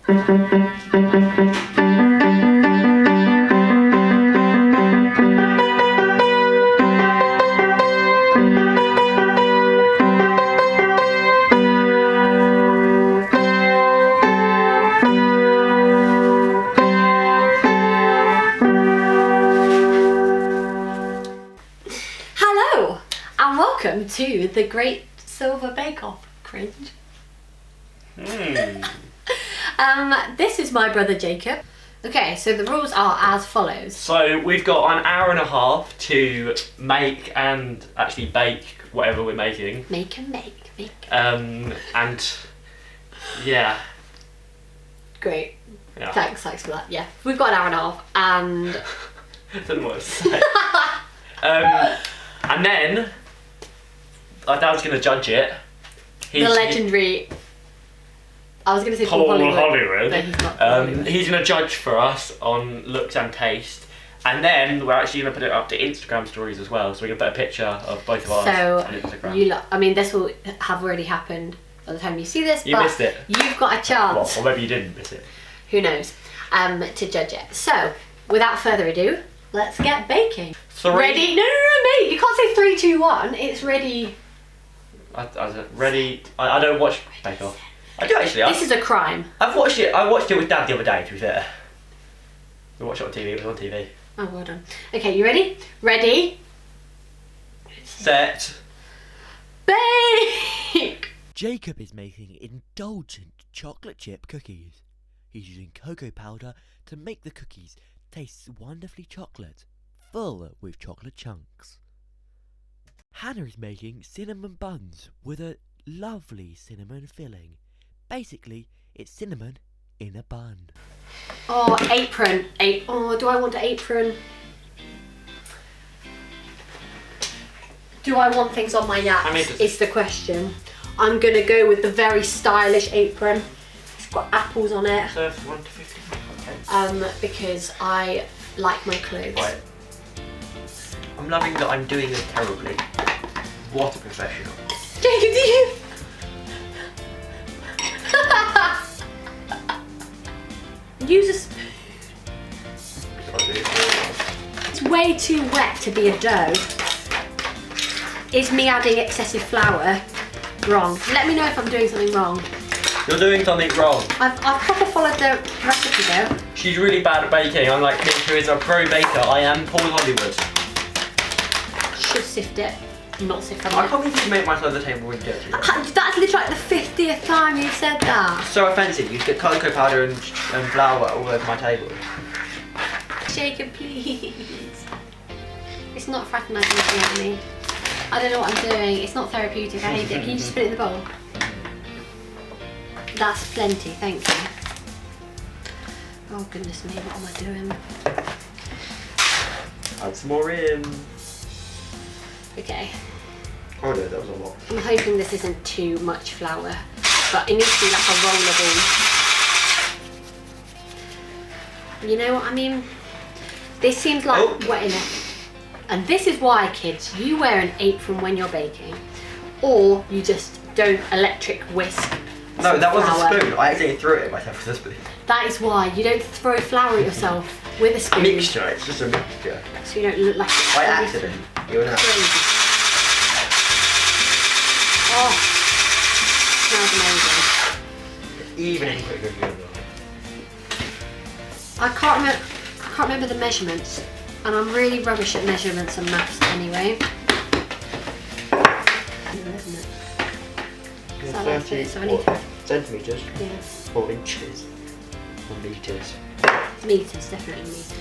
Hello and welcome to the Great Silver Bake Off. Cringe. This is my brother Jacob. Okay, so the rules are as follows. So we've got an hour and a half to make and actually bake whatever we're making. Make. And yeah. Great. Yeah. Thanks for that. Yeah, we've got an hour and a half and... I don't know what to say. And then our dad's going to judge it. The legendary... I was going to say Paul Hollywood. Hollywood. No, he's not Paul Hollywood. He's going to judge for us on looks and taste. And then we're actually going to put it up to Instagram stories as well. So we can put a picture of both of us on Instagram. I mean, this will have already happened by the time you see this. You missed it. You've got a chance. Well, or maybe you didn't miss it. Who knows? To judge it. So, without further ado, let's get baking. Ready? No, mate. You can't say 3, 2, 1. It's ready. Ready. I don't watch Bake Off. I do actually. This is a crime. I watched it with Dad the other day, to be fair. We watched it on TV. It was on TV. Oh, well done. Okay, you ready? Ready? Set. Bake! Jacob is making indulgent chocolate chip cookies. He's using cocoa powder to make the cookies taste wonderfully chocolate, full with chocolate chunks. Hannah is making cinnamon buns with a lovely cinnamon filling. Basically, it's cinnamon in a bun. Oh, apron. Oh, do I want an apron? Do I want things on my yaps? Is the question. I'm gonna go with the very stylish apron. It's got apples on it. So 1 to 15. Because I like my clothes. Right. I'm loving that I'm doing this terribly. What a professional. Jacob, do you? Use a spoon. It's way too wet to be a dough. Is me adding excessive flour wrong? Let me know if I'm doing something wrong. You're doing something wrong. I've proper followed the recipe though. She's really bad at baking. I'm like Mitch, who is a pro baker. I am Paul Hollywood. Should sift it. Not sift it. I can't believe you make my side of the table really dirty. That's literally like the 50th time you've said that. So offensive. You get cocoa powder and flour all over my table. Jacob, please. It's not fraternising at me. I don't know what I'm doing. It's not therapeutic. I hate it. Can you just put it in the bowl? That's plenty. Thank you. Oh goodness me, what am I doing? Add some more in. Okay. Oh no, that was a lot. I'm hoping this isn't too much flour, but it needs to be like a rollable. You know what I mean? This seems like wet enough. And this is why, kids, you wear an apron when you're baking, or you just don't electric whisk. No, that was flour. a spoon. I accidentally threw it at myself with a spoon. That is why you don't throw flour at yourself with a spoon. Mixture, it's just a mixture. So you don't look like a By accident. You know. crazy. Oh, smells amazing. Even in quicker. I can't remember the measurements, and I'm really rubbish at measurements and maths anyway. Isn't it? So I like it, so I need to... Centimetres? Yeah. Or inches? Or metres? Meters, definitely meters.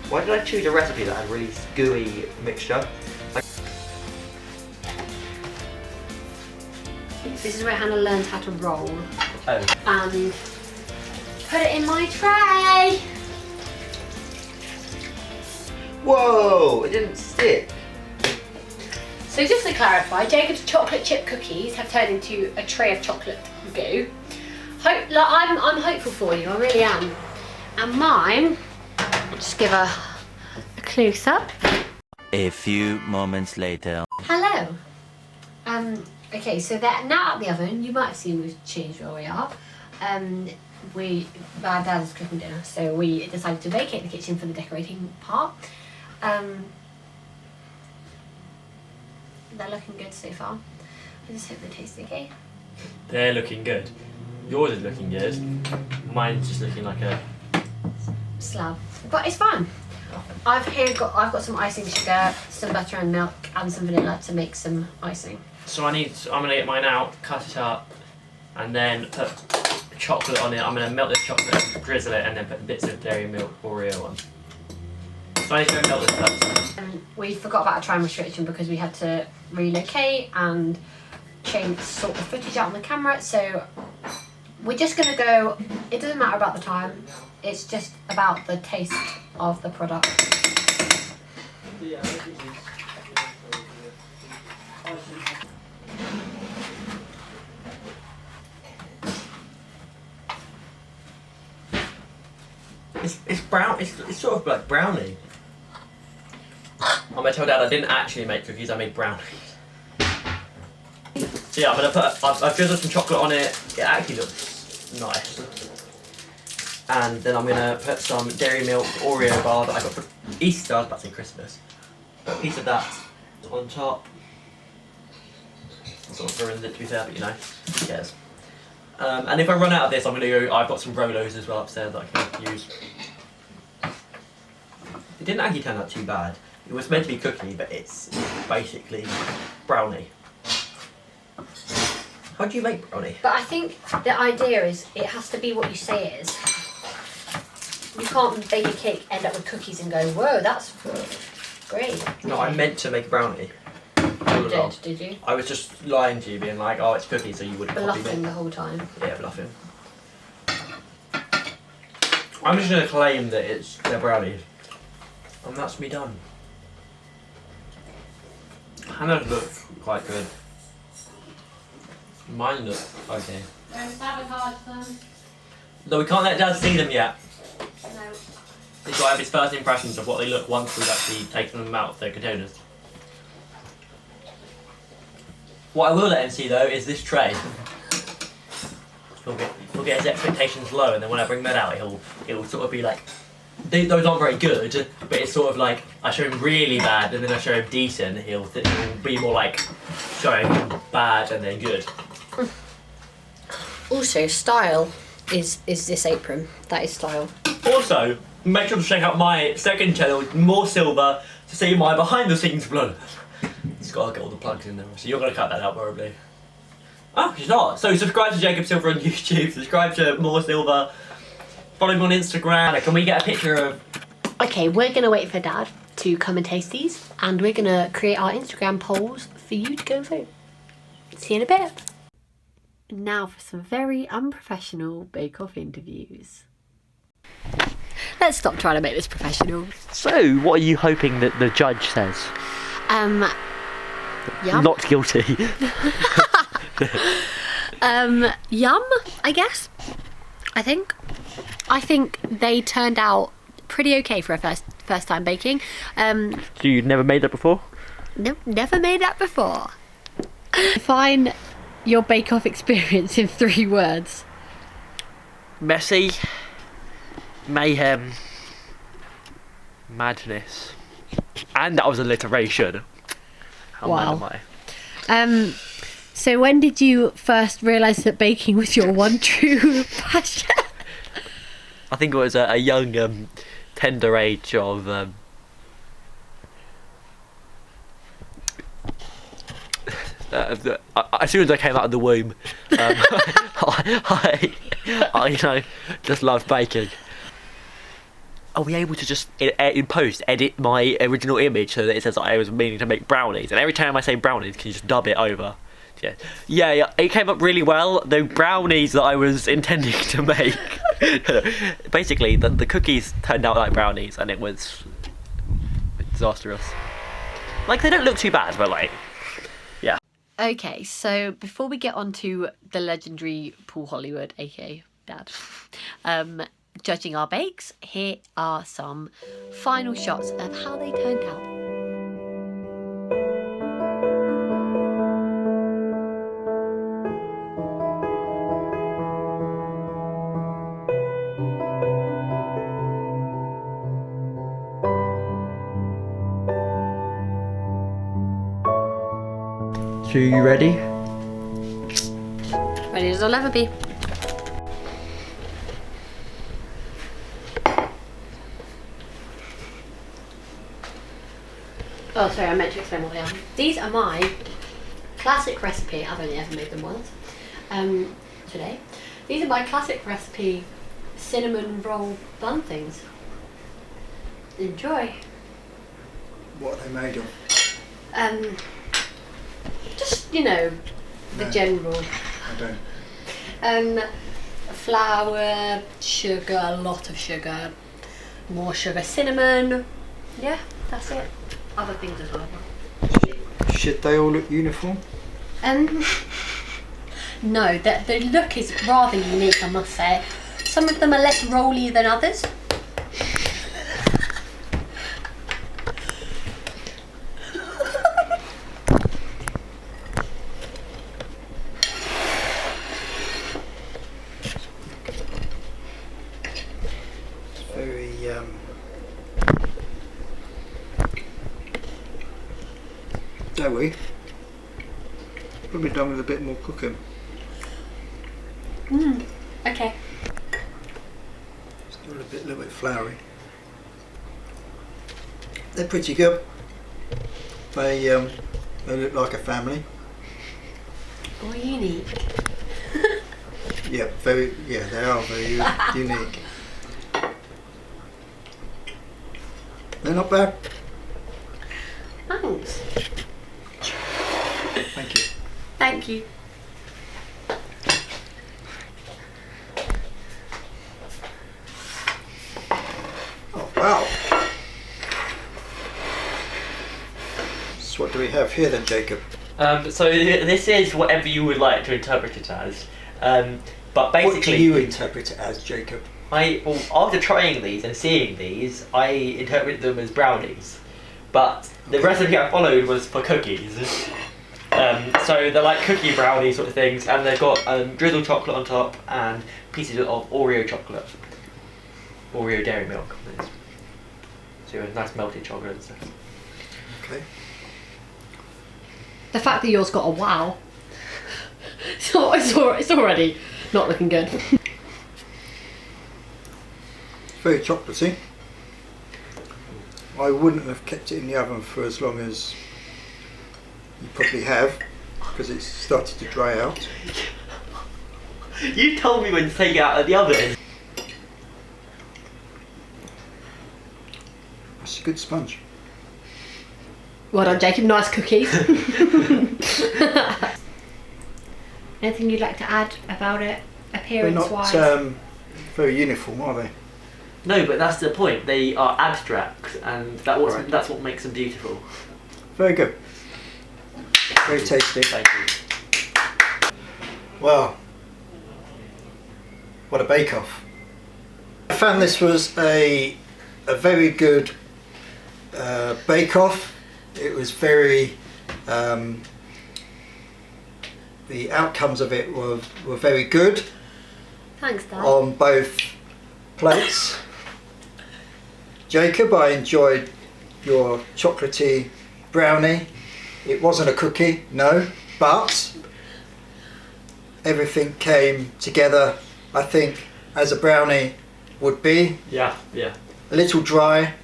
Why did I choose a recipe that had really gooey mixture? This is where Hannah learned how to roll. Oh. And put it in my tray. Whoa! It didn't stick. So just to clarify, Jacob's chocolate chip cookies have turned into a tray of chocolate goo. I'm hopeful for you, I really am. And mine, I'll just give a close up. A few moments later. Hello. Okay, so they're now out the oven. You might have seen we've changed where we are. My dad is cooking dinner, so we decided to vacate the kitchen for the decorating part. They're looking good so far. I just hope they taste okay. They're looking good. Yours is looking good. Mine's just looking like a slab, but it's fine. I've got some icing sugar, some butter and milk, and some vanilla to make some icing. So I'm gonna get mine out, cut it up, and then put chocolate on it. I'm gonna melt this chocolate, drizzle it, and then put bits of dairy milk Oreo on. So I need to go melt this first. We forgot about a time restriction because we had to relocate and sort the footage out on the camera, so we're just gonna go. It doesn't matter about the time, it's just about the taste of the product. It's brown. It's sort of like brownie. I'm gonna tell Dad I didn't actually make cookies. I made brownies. So yeah, I'm gonna put. I've drizzled some chocolate on it. It actually looks nice. And then I'm gonna put some dairy milk Oreo bar that I got for Easter. I was about to say Christmas. Put a piece of that on top. Sort of ruins it to be fair, but you know, who cares? And if I run out of this, I'm gonna go. I've got some Rolos as well upstairs that I can use. It didn't actually turn out too bad. It was meant to be cookie, but it's basically brownie. How do you make brownie? But I think the idea is it has to be what you say it is. You can't bake a cake, end up with cookies and go, whoa, that's great. No, I meant to make a brownie. You did you? I was just lying to you, being like, oh, it's cookies, so you would copy me. Bluffing the whole time. Yeah, bluffing. I'm just going to claim that they're brownies. And that's me done. Hannah's look quite good. Mine look okay. Don't sabotage them. Though we can't let Dad see them yet. No. He's got to have his first impressions of what they look once we've actually taken them out of their containers. What I will let him see though is this tray. He'll get his expectations low, and then when I bring that out, he'll sort of be like, those aren't very good, but it's sort of like I show him really bad and then I show him decent. He'll be more like showing him bad and then good. Also, style is this apron. That is style. Also, make sure to check out my second channel, More Silver, to see my behind the scenes vlog. Just gotta get all the plugs in there, so you're gonna cut that out probably. Oh, she's not. So subscribe to Jacob Silver on YouTube, subscribe to More Silver, follow me on Instagram. Can we get a picture of... Okay, we're gonna wait for Dad to come and taste these, and we're gonna create our Instagram polls for you to go vote. See you in a bit. Now for some very unprofessional bake-off interviews. Let's stop trying to make this professional. So, what are you hoping that the judge says? Yum. Not guilty. Yum, I guess. I think they turned out pretty okay for a first time baking. So you'd never made that before? No, never made that before. Define your bake-off experience in 3 words. Messy, mayhem, madness, and that was alliteration. How Wow. mad am I? So when did you first realise that baking was your one true passion? I think it was a young, tender age of as soon as I came out of the womb, I you know, just loved baking. Are we able to just in post edit my original image so that it says I was meaning to make brownies, and every time I say brownies, can you just dub it over? Yeah, it came up really well. The brownies that I was intending to make, basically, the cookies turned out like brownies, and it was disastrous. Like, they don't look too bad, but like, yeah. Okay, so before we get on to the legendary Paul Hollywood, aka Dad, judging our bakes, here are some final shots of how they turned out. So you ready? Ready as I'll ever be. Oh, sorry, I meant to explain what they are. These are my classic recipe. I've only ever made them once today. These are my classic recipe cinnamon roll bun things. Enjoy. What are they made of? Just, you know, the No. general. I don't. Flour, sugar, a lot of sugar, more sugar, cinnamon. Yeah, that's it. Other things as well. Should they all look uniform? No, the look is rather unique, I must say. Some of them are less rolly than others. Very doughy. Probably done with a bit more cooking. Okay. Still a little bit floury. They're pretty good. They look like a family. Or unique. Yeah, they are very unique. They're not bad. Thanks. Thank you. Thank you. Oh wow. So what do we have here then, Jacob? So this is whatever you would like to interpret it as. But basically, What do you interpret it as, Jacob? after trying these and seeing these, I interpret them as brownies. But the recipe I followed was for cookies. So they're like cookie brownie sort of things, and they've got drizzled chocolate on top and pieces of Oreo chocolate. Oreo dairy milk. So a nice melted chocolate and stuff. Okay. The fact that yours got a wow. So it's already not looking good. It's very chocolatey. I wouldn't have kept it in the oven for as long as you probably have, because it's started to dry out. You told me when to take it out of the oven. It's a good sponge. Well done, Jacob. Nice cookies. Anything you'd like to add about it, They're appearance-wise? not very uniform, are they? No, but that's the point. They are abstract, and Right. that's what makes them beautiful. Very good. Very tasty. Thank you. Wow. What a bake-off. I found this was a very good bake-off. It was very... the outcomes of it were very good Thanks, Dad. on both plates. Jacob, I enjoyed your chocolatey brownie. It wasn't a cookie, no, but everything came together, I think, as a brownie would be. Yeah. A little dry,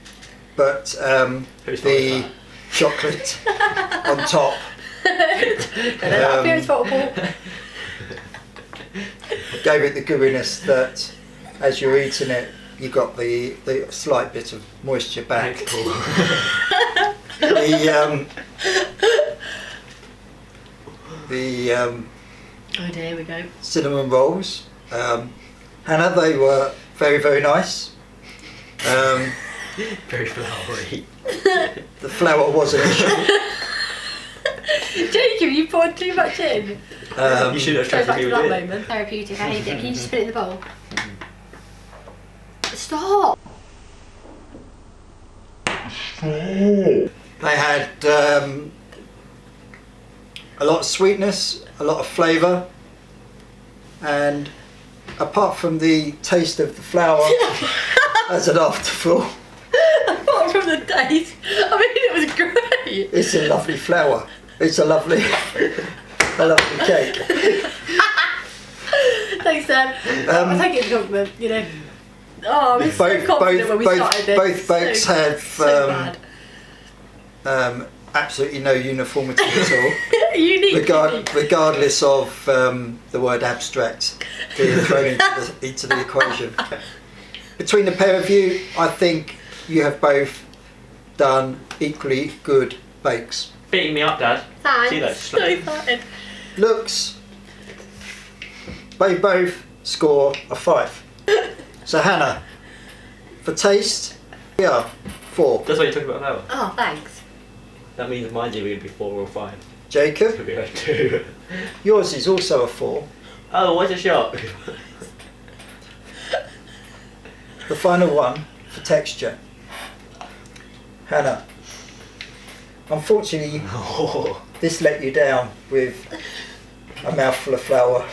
but Whose fault is the that? chocolate on top Appearance photo. gave it the gooiness that as you're eating it, you got the slight bit of moisture back. Thanks, Paul. The Oh dear, here we go. cinnamon rolls, Hannah, they were very, very nice. Very flowery. The flour was an issue. Jacob, you poured too much in. You should have Go trusted back me to with that it. moment. Therapeutic. I hate it. Can you just put it in the bowl? Stop. They had a lot of sweetness, a lot of flavour, and apart from the taste of the flour as an afterthought, Apart from the taste, I mean, it was great. it's a lovely flour. It's a lovely cake. Thanks, Dad. I take it as a compliment, you know. Oh, I was so confident when we started this. Both boats have so bad. Absolutely no uniformity at all. Unique. Regardless of the word abstract being thrown into the equation. Between the pair of you, I think you have both done equally good bakes. Beating me up, Dad. Thanks. See that? So excited. Looks, they both score a 5. So Hannah, for taste, we are 4. That's what you're talking about now. Oh, thanks. That means mine's either going to be 4 or 5. Jacob, Could be like 2. yours is also a 4. Oh, what's a shot? The final one for texture. Hannah, unfortunately, this let you down with a mouthful of flour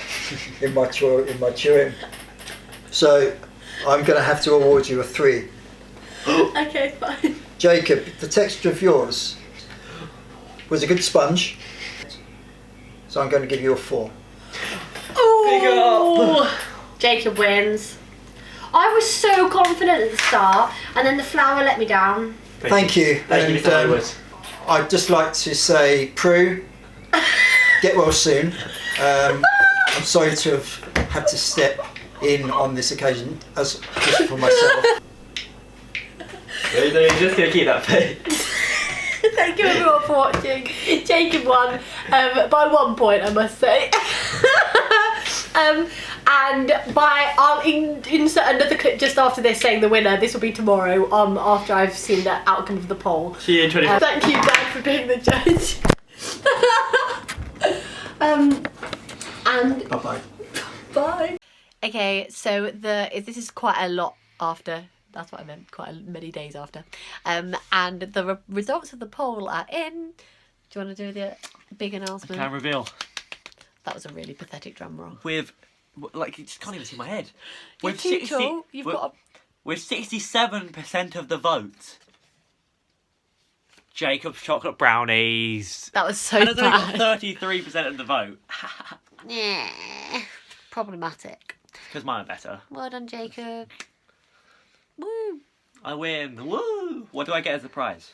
in my chewing. So I'm going to have to award you a 3. Okay, fine. Jacob, the texture of yours was a good sponge, so I'm going to give you a 4. Oh, Jacob wins. I was so confident at the start, and then the flour let me down. Thank you. Thank you, And, Mr. Hayward. I'd just like to say, Prue, get well soon. I'm sorry to have had to step in on this occasion, as just for myself. You're just going to keep that face. Thank you everyone for watching. Jacob won by 1 point, I must say. And I'll insert another clip just after this saying the winner. This will be tomorrow, after I've seen the outcome of the poll. See you in 24. Thank you, Dad, for being the judge. And Bye-bye. bye. Okay, so this is quite a lot after. That's what I meant, many days after. And the results of the poll are in. Do you want to do the big announcement? Can reveal. That was a really pathetic drum roll. With, like, you just can't even see my head. You're too tall. With 67% of the vote, Jacob's chocolate brownies. That was so And it's only bad. got 33% of the vote. Yeah, problematic. Because mine are better. Well done, Jacob. Woo. I win. Woo! What do I get as a prize?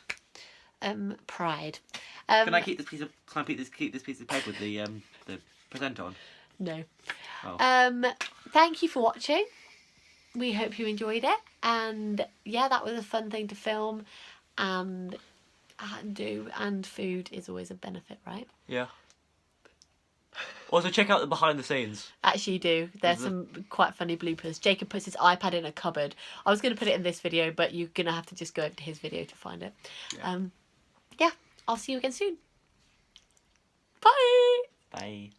Pride. Can I keep this piece of paper with the present on? No. Oh. Thank you for watching. We hope you enjoyed it, and yeah, that was a fun thing to film and do, and food is always a benefit, right? Yeah. Also, check out the behind the scenes. Actually, do. There's some quite funny bloopers. Jacob puts his iPad in a cupboard. I was going to put it in this video, but you're going to have to just go over to his video to find it. Yeah. Yeah, I'll see you again soon. Bye! Bye.